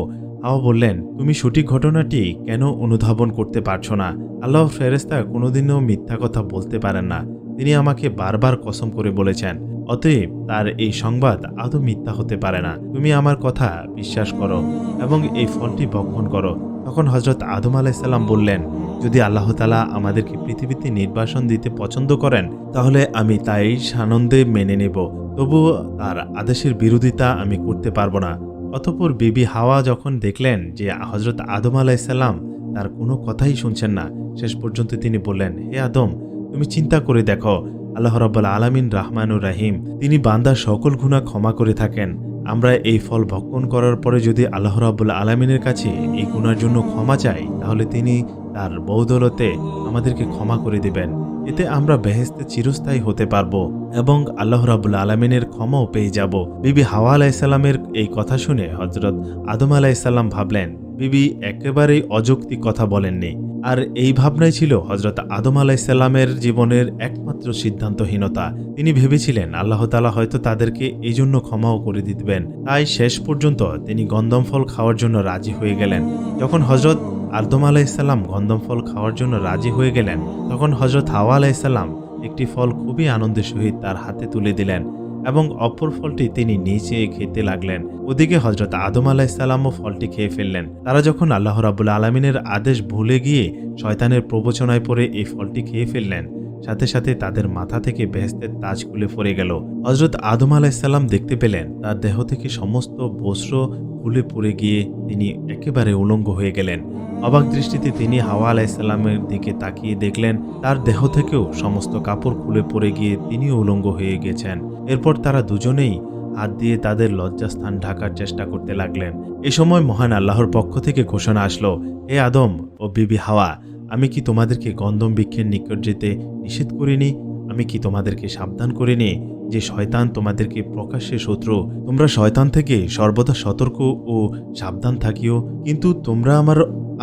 হাওয়া বললেন, তুমি সঠিক ঘটনাটি কেন অনুধাবন করতে পারছো না? আল্লাহর ফেরেশতা কোনোদিনও মিথ্যা কথা বলতে পারেন না। তিনি আমাকে বারবার কসম করে বলেছেন, অতএব তার এই সংবাদ আদৌ মিথ্যা হতে পারে না। তুমি আমার কথা বিশ্বাস করো এবং এই ফলটি ভক্ষণ করো। তখন হযরত আদম আলাইহিসসালাম বললেন, যদি আল্লাহ তাআলা আমাদেরকে পৃথিবীতে নির্বাসন দিতে পছন্দ করেন তাহলে আমি তাই সানন্দে মেনে নেব, তবুও তার আদেশের বিরোধিতা আমি করতে পারবো না। অতঃপর বিবি হাওয়া যখন দেখলেন যে হযরত আদম আলাইহিসসালাম তার কোনো কথাই শুনছেন না, শেষ পর্যন্ত তিনি বললেন, হে আদম, তুমি চিন্তা করে দেখো, আল্লাহ রাব্বুল আলামিন রাহমানুর রাহিম, তিনি বান্দার সকল গুনাহ ক্ষমা করে থাকেন। আমরা এই ফল ভক্ষণ করার পরে যদি আল্লাহ রাব্বুল আলামিনের কাছে এই গুনার জন্য ক্ষমা চাই, তাহলে তিনি তার বদৌলতে আমাদেরকে ক্ষমা করে দিবেন। এতে আমরা বেহেশতে চিরস্থায়ী হতে পারবো এবং আল্লাহ রাব্বুল আলামিনের ক্ষমাও পেয়ে যাব। বিবি হাওয়া আলাইহিসসালামের এই কথা শুনে হযরত আদম আলাইহিসসালাম ভাবলেন, বিবি একেবারেই অযৌক্তিক কথা বলেননি। আর এই ভাবনাই ছিল হযরত আদম আলাইহিসসালামের জীবনের একমাত্র সিদ্ধান্তহীনতা। তিনি ভেবেছিলেন আল্লাহ তাআলা হয়তো তাদেরকে এই জন্য ক্ষমাও করে দিবেন। তাই শেষ পর্যন্ত তিনি গন্ধম ফল খাওয়ার জন্য রাজি হয়ে গেলেন। যখন হযরত আদম আলাইহিসসালাম গন্ধম ফল খাওয়ার জন্য রাজি হয়ে গেলেন, তখন হযরত হাওয়া আলাইহিসসালাম একটি ফল খুবই আনন্দের সহিত তার হাতে তুলে দিলেন এবং অপর ফলটি তিনি নিচে খেতে লাগলেন। ওদিকে হযরত আদম আলাইহিসসালামও ফলটি খেয়ে ফেললেন। তারা যখন আল্লাহ রাব্বুল আলামিনের আদেশ ভুলে গিয়ে শয়তানের প্রবচনায় পড়ে এই ফলটি খেয়ে ফেললেন, সাথে সাথে তাদের মাথা থেকে বেহেশতের তাজ খুলে পড়ে গেল। হযরত আদম আলাইহিসসালাম দেখতে পেলেন তার দেহ থেকে সমস্ত বস্ত্র খুলে পড়ে গিয়ে তিনি একেবারে উলঙ্গ হয়ে গেলেন। অবাক দৃষ্টিতে তিনি হাওয়া আলাইহিসসালামের দিকে তাকিয়ে দেখলেন তার দেহ থেকেও সমস্ত কাপড় খুলে পড়ে গিয়ে তিনিও উলঙ্গ হয়ে গেছেন। এরপর তারা দুজনেই হাত দিয়ে তাদের লজ্জাস্থান ঢাকার চেষ্টা করতে লাগলেন। এ সময় মহান আল্লাহর পক্ষ থেকে ঘোষণা আসলো, হে আদম ও বিবি হাওয়া, আমি কি তোমাদেরকে গন্ধম বৃক্ষের নিকট যেতে নিষেধ করিনি? আমি কি তোমাদেরকে সাবধান করিনি যে শয়তান তোমাদেরকে প্রকাশ্যে শত্রু? তোমরা শয়তান থেকে সর্বদা সতর্ক ও সাবধান থাকিও। কিন্তু তোমরা আমার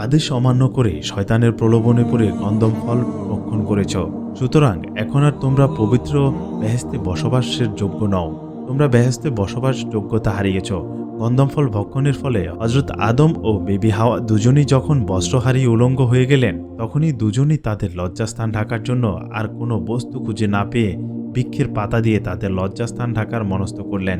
আদেশ অমান্য করে শয়তানের প্রলোভনে পড়ে গন্ধম ফল ভক্ষণ করেছ। সুতরাং এখন আর তোমরা পবিত্র বেহেশতে বসবাসের যোগ্য নও। তোমরা বেহেশতে বসবাস যোগ্যতা হারিয়েছ। গন্ধম ফল ভক্ষণের ফলে হযরত আদম ও বিবি হাওয়া দুজনেই যখন বস্ত্র হারিয়ে উলঙ্গ হয়ে গেলেন, তখনই দুজনেই তাদের লজ্জাস্থান ঢাকার জন্য আর কোনো বস্তু খুঁজে না পেয়ে বৃক্ষের পাতা দিয়ে তাদের লজ্জাস্থান ঢাকার মনস্থ করলেন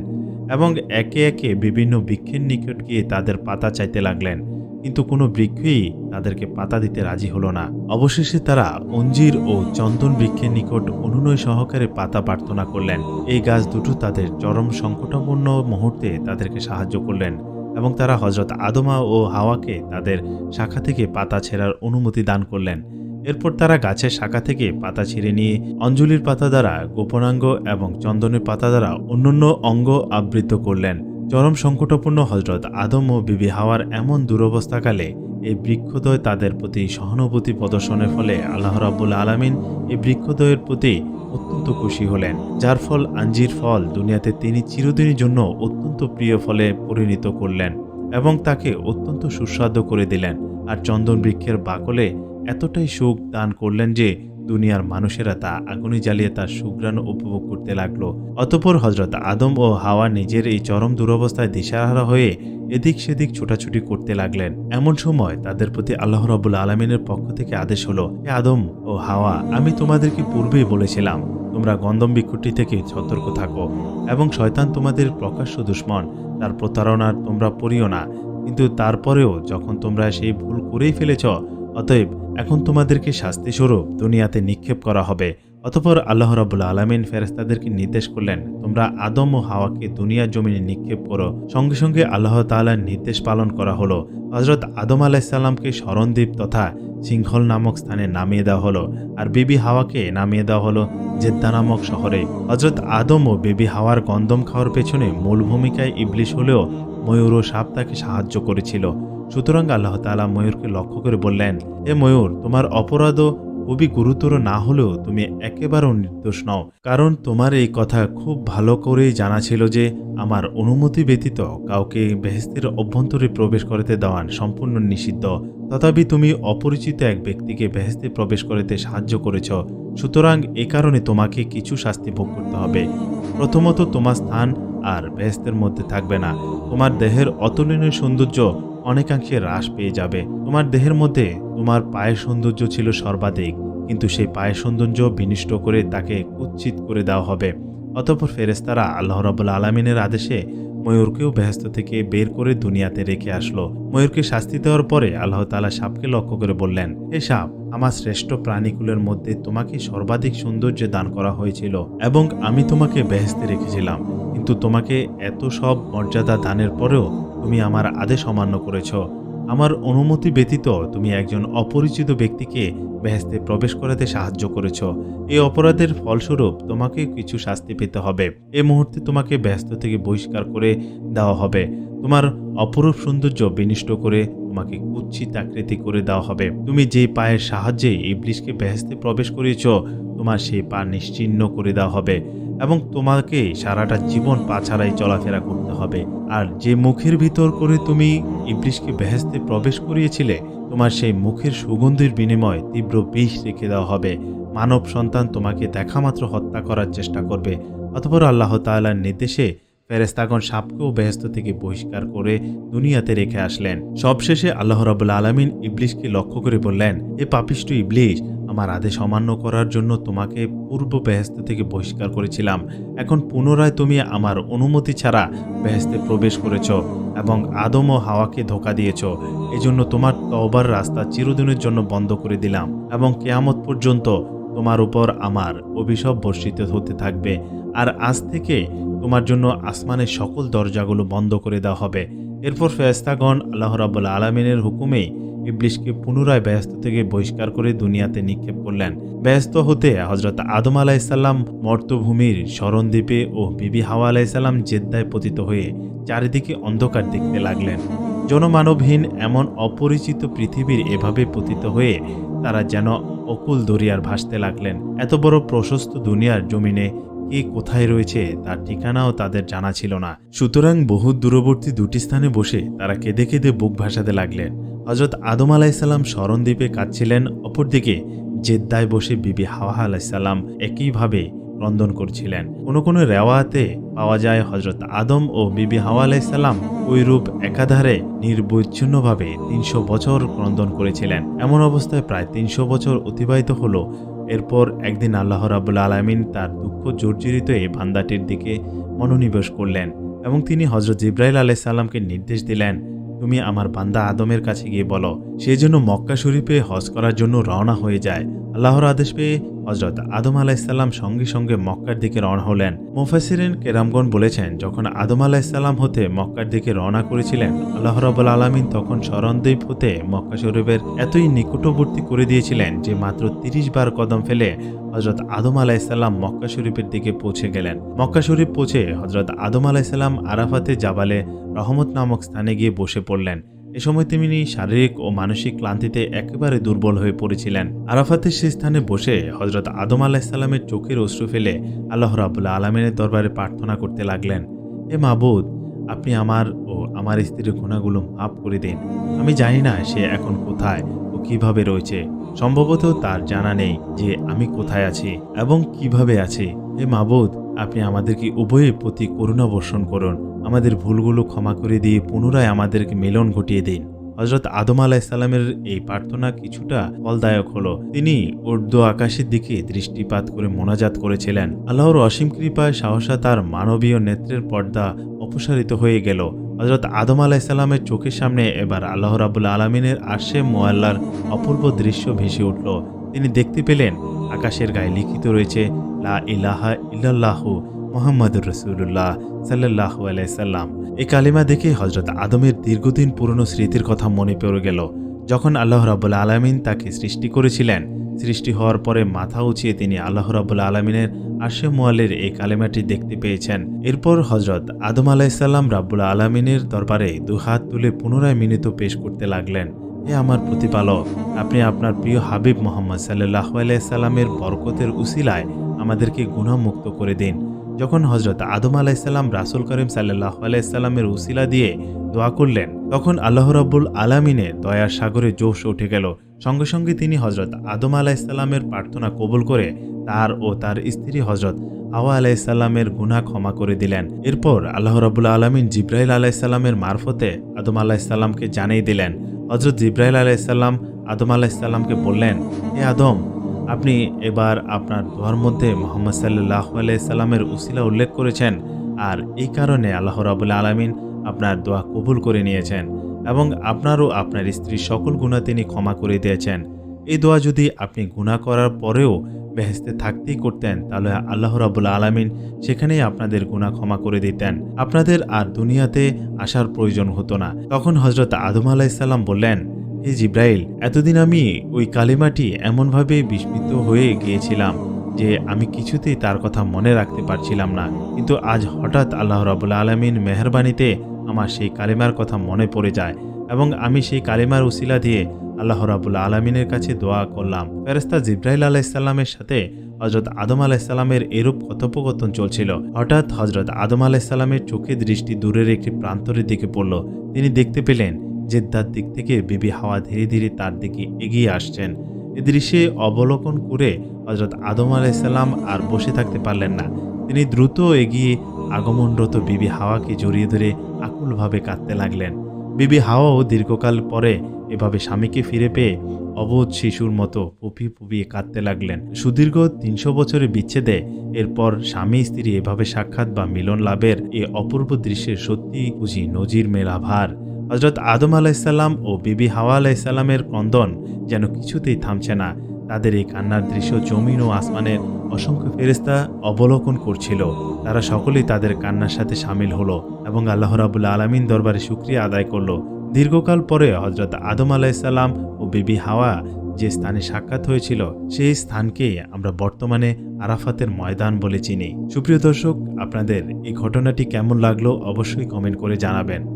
এবং একে একে বিভিন্ন বৃক্ষের নিকট গিয়ে তাদের পাতা চাইতে লাগলেন। কিন্তু কোনো বৃক্ষই তাদেরকে পাতা দিতে রাজি হলো না। অবশেষে তারা অঞ্জির ও চন্দন বৃক্ষের নিকট অনুনয় সহকারে পাতা প্রার্থনা করলেন। এই গাছ দুটো তাদের চরম সংকটাপন্ন মুহূর্তে তাদেরকে সাহায্য করলেন এবং তারা হযরত আদম ও হাওয়াকে তাদের শাখা থেকে পাতা ছেঁড়ার অনুমতি দান করলেন। এরপর তারা গাছের শাখা থেকে পাতা ছিঁড়ে নিয়ে অঞ্জলির পাতা দ্বারা গোপনাঙ্গ এবং চন্দনের পাতা দ্বারা অন্যান্য অঙ্গ আবৃত করলেন। চরম সংকটপূর্ণ হযরত আদম ও বিবি হাওয়ার এমন দুরবস্থাকালে এই বৃক্ষদ্বয় তাদের প্রতি সহানুভূতি প্রদর্শনের ফলে আল্লাহ রাব্বুল আলামিন এই বৃক্ষদ্বয়ের প্রতি অত্যন্ত খুশি হলেন, যার ফল আঞ্জির ফল দুনিয়াতে তিনি চিরদিনের জন্য অত্যন্ত প্রিয় ফলে পরিণত করলেন এবং তাকে অত্যন্ত সুস্বাদু করে দিলেন। আর চন্দন বৃক্ষের বাকলে এতটাই সুখ দান করলেন যে দুনিয়ার মানুষেরা তা আগুনে জ্বালিয়ে তার সুঘ্রাণ উপভোগ করতে লাগলো। অতঃপর হযরত আদম ও হাওয়া নিজের এই চরম দুরবস্থায় দিশাহারা হয়ে এদিক সেদিক ছোটাছুটি করতে লাগলেন। এমন সময় তাদের প্রতি আল্লাহ রাব্বুল আলামিনের পক্ষ থেকে আদেশ হলো, হে আদম ও হাওয়া, আমি তোমাদেরকে পূর্বেই বলেছিলাম তোমরা গন্ধম বৃক্ষটি থেকে সতর্ক থাকো এবং শয়তান তোমাদের প্রকাশ্য দুশমন, তার প্রতারণার তোমরা পড়িও না। কিন্তু তারপরেও যখন তোমরা সেই ভুল করেই ফেলেছ, অতএব এখন তোমাদেরকে শাস্তিস্বরূপ দুনিয়াতে নিক্ষেপ করা হবে। অতঃপর আল্লাহ রাব্বুল আলামিন ফেরেশতাদেরকে নির্দেশ করলেন, তোমরা আদম ও হাওয়াকে দুনিয়ার জমিনে নিক্ষেপ করো। সঙ্গে সঙ্গে আল্লাহ তাআলার নির্দেশ পালন করা হলো। হযরত আদম আলাইহিস সালামকে শরণদ্বীপ তথা সিংহল নামক স্থানে নামিয়ে দেওয়া হলো, আর বিবি হাওয়াকে নামিয়ে দেওয়া হলো জেদ্দা নামক শহরে। হযরত আদম ও বিবি হাওয়ার গন্ধম খাওয়ার পেছনে মূল ভূমিকায় ইবলিস হলেও ময়ূর ও সাপ তাকে সাহায্য করেছিল। সুতরাং আল্লাহ তাআলা ময়ূরকে লক্ষ্য করে বললেন, হে ময়ূর, তোমার অপরাধও খুবই গুরুতর না হলেও তুমি একেবারেও নির্দোষ নও, কারণ তোমার এই কথা খুব ভালো করেই জানা ছিল যে আমার অনুমতি ব্যতীত কাউকে বেহেশতের অভ্যন্তরে প্রবেশ করতে দেওয়া সম্পূর্ণ নিষিদ্ধ। তথাপি তুমি অপরিচিত এক ব্যক্তিকে বেহেশতে প্রবেশ করতে সাহায্য করেছ, সুতরাং এ কারণে তোমাকে কিছু শাস্তি ভোগ করতে হবে। প্রথমত, তোমার স্থান আর বেহেশতের মধ্যে থাকবে না। তোমার দেহের অতুলনীয় সৌন্দর্য অনেকাংশে হ্রাস পেয়ে যাবে। তোমার দেহের মধ্যে তোমার পায়ের সৌন্দর্য ছিল সর্বাধিক, কিন্তু সেই পায়ের সৌন্দর্য বিনষ্ট করে তাকে কুৎসিত করে দেওয়া হবে। অতঃপর ফেরেশতারা আল্লাহ রাব্বুল আলামিনের আদেশে ময়ূরকেও বেহেশত থেকে বের করে দুনিয়াতে রেখে আসলো। ময়ূরকে শাস্তি দেওয়ার পরে আল্লাহ তাআলা সাপকে লক্ষ্য করে বললেন, হে সাপ, আমার শ্রেষ্ঠ প্রাণীকুলের মধ্যে তোমাকে সর্বাধিক সৌন্দর্য দান করা হয়েছিল এবং আমি তোমাকে বেহেশতে রেখেছিলাম, কিন্তু তোমাকে এত সব মর্যাদা দানের পরেও তুমি আমার আদেশ অমান্য করেছ। আমার অনুমতি ব্যতীত তুমি একজন অপরিচিত ব্যক্তিকে বেহেশতে প্রবেশ করাতে সাহায্য করেছ। এই অপরাধের ফলস্বরূপ তোমাকে কিছু শাস্তি পেতে হবে। এই মুহূর্তে তোমাকে বেহেশত থেকে বহিষ্কার করে দেওয়া হবে। তোমার অপরূপ সৌন্দর্য বিনষ্ট করে তোমাকে কুৎসিত আকৃতি করে দেওয়া হবে। তুমি যে পায়ের সাহায্যে ইবলিসকে বেহেশতে প্রবেশ করিয়েছ, তোমার সেই পা নিশ্চিহ্ন করে দেওয়া হবে এবং তোমাকে সারাটা জীবন পা ছাড়াই চলাফেরা করতে হবে। আর যে মুখের ভিতর করে তুমি ইবলিসকে বেহেশতে প্রবেশ করিয়েছিলে, তোমার সেই মুখের সুগন্ধির বিনিময়ে তীব্র বিষ রেখে দেওয়া হবে। মানব সন্তান তোমাকে দেখামাত্র হত্যা করার চেষ্টা করবে। অতঃপর আল্লাহ তাআলার নির্দেশে ফেরেশতাগণ সাপকেও বেহেশত থেকে বহিষ্কার করে দুনিয়াতে রেখে আসলেন। সবশেষে আল্লাহ রাব্বুল আলামিন ইবলিসকে লক্ষ্য করে বললেন, এ পাপিষ্ঠ ইবলিস, আমার আদেশ অমান্য করার জন্য তোমাকে পূর্ব বেহেশত থেকে বহিষ্কার করেছিলাম। এখন পুনরায় তুমি আমার অনুমতি ছাড়া বেহেশতে প্রবেশ করেছ এবং আদম ও হাওয়াকে ধোঁকা দিয়েছ। এজন্য তোমার তওবার রাস্তা চিরদিনের জন্য বন্ধ করে দিলাম এবং কিয়ামত পর্যন্ত তোমার উপর আমার অভিশাপ বর্ষিত হতে থাকবে। আর আজ থেকে তোমার জন্য আসমানের সকল দরজাগুলো বন্ধ করে দেওয়া হবে। এরপর ফেরেশতাগণ আল্লাহ রাব্বুল আলামিনের হুকুমে ইবলিসকে পুনরায় বেহেশত থেকে বহিষ্কার করে দুনিয়াতে নিক্ষেপ করলেন। বেহেশত হতে হযরত আদম আলাইহিস সালাম মর্ত্যভূমির শরণদ্বীপে ও বিবি হাওয়া আলাইহিস সালাম জেদ্দায় পতিত হয়ে চারিদিকে অন্ধকার দেখতে লাগলেন। জনমানবহীন এমন অপরিচিত পৃথিবীর এভাবে পতিত হয়ে তারা যেন অকুল দরিয়ার ভাসতে লাগলেন। এত বড় প্রশস্ত দুনিয়ার জমিনে কে কোথায় রয়েছে তার ঠিকানাও তাদের জানা ছিল না। সুতরাং বহু দূরবর্তী দুটি স্থানে বসে তারা কেঁদে কেঁদে বুক ভাসাতে লাগলেন। হযরত আদম আলাইহিস সালাম শরণদ্বীপে কাঁদছিলেন, অপরদিকে জেদ্দায় বসে বিবি হাওয়া আলাইহিস সালাম একইভাবে ক্রন্দন করছিলেন। কোনো কোনো রেওয়াতে পাওয়া যায় হযরত আদম ও বিবি হাওয়া আলাইহিস সালাম ওইরূপ একাধারে নির্বচ্ছিন্নভাবে ৩০০ বছর ক্রন্দন করেছিলেন। এমন অবস্থায় প্রায় ৩০০ বছর অতিবাহিত হলো। এরপর একদিন আল্লাহ রাব্বুল আলামিন তার দুঃখ জর্জরিত এই বান্দাটির দিকে মনোনিবেশ করলেন এবং তিনি হযরত জিবরাইল আলাইহিস সালামকে নির্দেশ দিলেন, তুমি আমার বান্দা আদমের কাছে গিয়ে বলো সে যেন মক্কা শরীফে হজ করার জন্য রওনা হয়ে যায়। আল্লাহর আদেশ পেয়ে হযরত আদম আলাইহিসসালাম সঙ্গে সঙ্গে মক্কার দিকে রওনা হলেন। মুফাসসিরিন কেরামগণ বলেছেন, যখন আদম আলাইহিসসালাম হতে মক্কার দিকে রওনা করেছিলেন, আল্লাহ রাব্বুল আলামিন তখন স্মরণদ্বীপ হতে মক্কা শরীফের এতই নিকটবর্তী করে দিয়েছিলেন যে মাত্র 30 বার কদম ফেলে হযরত আদম আলাইহিসসালাম মক্কা শরীফের দিকে পৌঁছে গেলেন। মক্কা শরীফ পৌঁছে হযরত আদম আলাইহিসসালাম আরাফাতে জাবালে রহমত নামক স্থানে গিয়ে বসে পড়লেন। এ সময় তিনি শারীরিক ও মানসিক ক্লান্তিতে একেবারে দুর্বল হয়ে পড়েছিলেন। আরাফাতের সেই স্থানে বসে হযরত আদম আলাইহিসসালামের চোখের অশ্রু ফেলে আল্লাহ রাব্বুল আলামিনের দরবারে প্রার্থনা করতে লাগলেন, হে মাবুদ, আপনি আমার ও আমার স্ত্রীর গুনাহগুলো মাফ করে দিন। আমি জানি না সে এখন কোথায় ও কিভাবে রয়েছে। সম্ভবত তার জানা নেই যে আমি কোথায় আছি এবং কিভাবে আছি। হে মাবুদ, আপনি আমাদেরকে উভয়ের প্রতি করুণা বর্ষণ করুন। আমাদের ভুলগুলো ক্ষমা করে দিয়ে পুনরায় আমাদেরকে মিলন ঘটিয়ে দিন। হযরত আদম আলাইহিসসালামের এই প্রার্থনা কিছুটা ফলদায়ক হলো। তিনি ঊর্ধ্ব আকাশের দিকে দৃষ্টিপাত করে মোনাজাত করেছিলেন। আল্লাহর অসীম কৃপায় সাহসা তার মানবীয় নেত্রের পর্দা অপসারিত হয়ে গেল। হযরত আদম আলাইহিসসালামের চোখের সামনে এবার আল্লাহ রাব্বুল আলামিনের আরশে মুআল্লার অপূর্ব দৃশ্য ভেসে উঠল। তিনি দেখতে পেলেন আকাশের গায়ে লিখিত রয়েছে, লা ইলাহা ইল্লাল্লাহু মুহাম্মাদুর রাসূলুল্লাহ সাল্লাল্লাহু আলাইহি সাল্লাম। এই কালিমা দেখে হযরত আদমের দীর্ঘদিন পুরনো স্মৃতির কথা মনে পড়ে গেল। যখন আল্লাহ রাব্বুল আলামিন তাকে সৃষ্টি করেছিলেন, সৃষ্টি হওয়ার পরে মাথা উঁচিয়ে তিনি আল্লাহ রাব্বুল আলামিনের আরশে মুআল্লার এই কালিমাটি দেখতে পেয়েছেন। এরপর হযরত আদম আলাইহিসসালাম রাব্বুল আলামিনের দরবারে দুহাত তুলে পুনরায় মিনতি পেশ করতে লাগলেন, হে আমার প্রতিপালক, আপনি আপনার প্রিয় হাবিব মুহাম্মদ সাল্লাল্লাহু আলাইহি সাল্লামের বরকতের উসিলায় আমাদেরকে গুনাহমুক্ত করে দিন। যখন হযরত আদম আলাইহিসসালাম রাসূল করিম সাল্লাল্লাহু আলাইহি সাল্লামের উসিলা দিয়ে দোয়া করলেন, তখন আল্লাহ রাব্বুল আলামিনের দয়ার সাগরে জোশ উঠে গেল। সঙ্গে সঙ্গে তিনি হযরত আদম আলাইহিসসালামের প্রার্থনা কবুল করে তার ও তার স্ত্রী হযরত হাওয়া আলাইহিসসালামের গুনাহ ক্ষমা করে দিলেন। এরপর আল্লাহ রাব্বুল আলামিন জিবরাইল আলাইহিসসালামের মারফতে আদম আলাইহিসসালামকে জানিয়ে দিলেন। হযরত জিবরাইল আলাইহিসসালাম আদম আলাইহিসসালামকে বললেন, হে আদম, আপনি এবার আপনার দোয়ার মধ্যে মুহাম্মদ সাল্লাল্লাহু আলাইহি সাল্লামের উসিলা উল্লেখ করেছেন, আর এই কারণে আল্লাহ রাব্বুল আলামিন আপনার দোয়া কবুল করে নিয়েছেন এবং আপনার ও আপনার স্ত্রীর সকল গুনাহ তিনি ক্ষমা করে দিয়েছেন। এই দোয়া যদি আপনি গুনাহ করার পরেও বেহেশতে থাকতেই করতেন, তাহলে আল্লাহ রাব্বুল আলামিন সেখানেই আপনাদের গুনাহ ক্ষমা করে দিতেন। আপনাদের আর দুনিয়াতে আসার প্রয়োজন হতো না। তখন হযরত আদম আলাইহিস সালাম বললেন, হে জিবরাইল, এতদিন আমি ওই কালিমাটি এমনভাবে বিস্মিত হয়ে গিয়েছিলাম যে আমি কিছুতেই তার কথা মনে রাখতে পারছিলাম না, কিন্তু আজ হঠাৎ আল্লাহ রাব্বুল আলামিন মেহেরবানিতে আমার সেই কালিমার কথা মনে পড়ে যায় এবং আমি সেই কালিমার উসিলা দিয়ে আল্লাহ রাব্বুল আলামিনের কাছে দোয়া করলাম। ফেরেশতা জিবরাইল আলাইহিস সালামের সাথে হযরত আদম আলাইহিস সালামের এরূপ কথোপকথন চলছিল। হঠাৎ হযরত আদম আলাইহিস সালামের চোখে দৃষ্টি দূরের একটি প্রান্তরের দিকে পড়ল। তিনি দেখতে পেলেন জেদ্দার দিক থেকে বিবি হাওয়া ধীরে ধীরে তার দিকে এগিয়ে আসছেন। এ দৃশ্যে অবলোকন করে হযরত আদম আলাইহিস সালাম আর বসে থাকতে পারলেন না। তিনি দ্রুত এগিয়ে আগমনরত বিবি হাওয়াকে জড়িয়ে ধরে আকুলভাবে কাঁদতে লাগলেন। বিবি হাওয়াও দীর্ঘকাল পরে এভাবে স্বামীকে ফিরে পেয়ে অবোধ শিশুর মতো পুপিয়ে পুপিয়ে কাঁদতে লাগলেন। সুদীর্ঘ ৩০০ বছরের বিচ্ছেদে এরপর স্বামী স্ত্রী এভাবে সাক্ষাৎ বা মিলন লাভের এ অপূর্ব দৃশ্যের সত্যি বুঝি নজির মেলা ভার। হযরত আদম আলাইহিস সালাম ও বিবি হাওয়া আলাইহিস সালামের ক্রন্দন যেন কিছুতেই থামছে না। তাদের এই কান্নার দৃশ্য জমিন ও আসমানের অসংখ্য ফেরেশতা অবলোকন করছিল। তারা সকলেই তাদের কান্নার সাথে সামিল হলো এবং আল্লাহ রাব্বুল আলামিন দরবারে শুকরিয়া আদায় করলো। দীর্ঘকাল পরে হযরত আদম আলাইহিস সালাম ও বিবি হাওয়া যে স্থানে সাক্ষাৎ হয়েছিল, সেই স্থানকে আমরা বর্তমানে আরাফাতের ময়দান বলে চিনি। সুপ্রিয় দর্শক, আপনাদের এই ঘটনাটি কেমন লাগলো অবশ্যই কমেন্ট করে জানাবেন।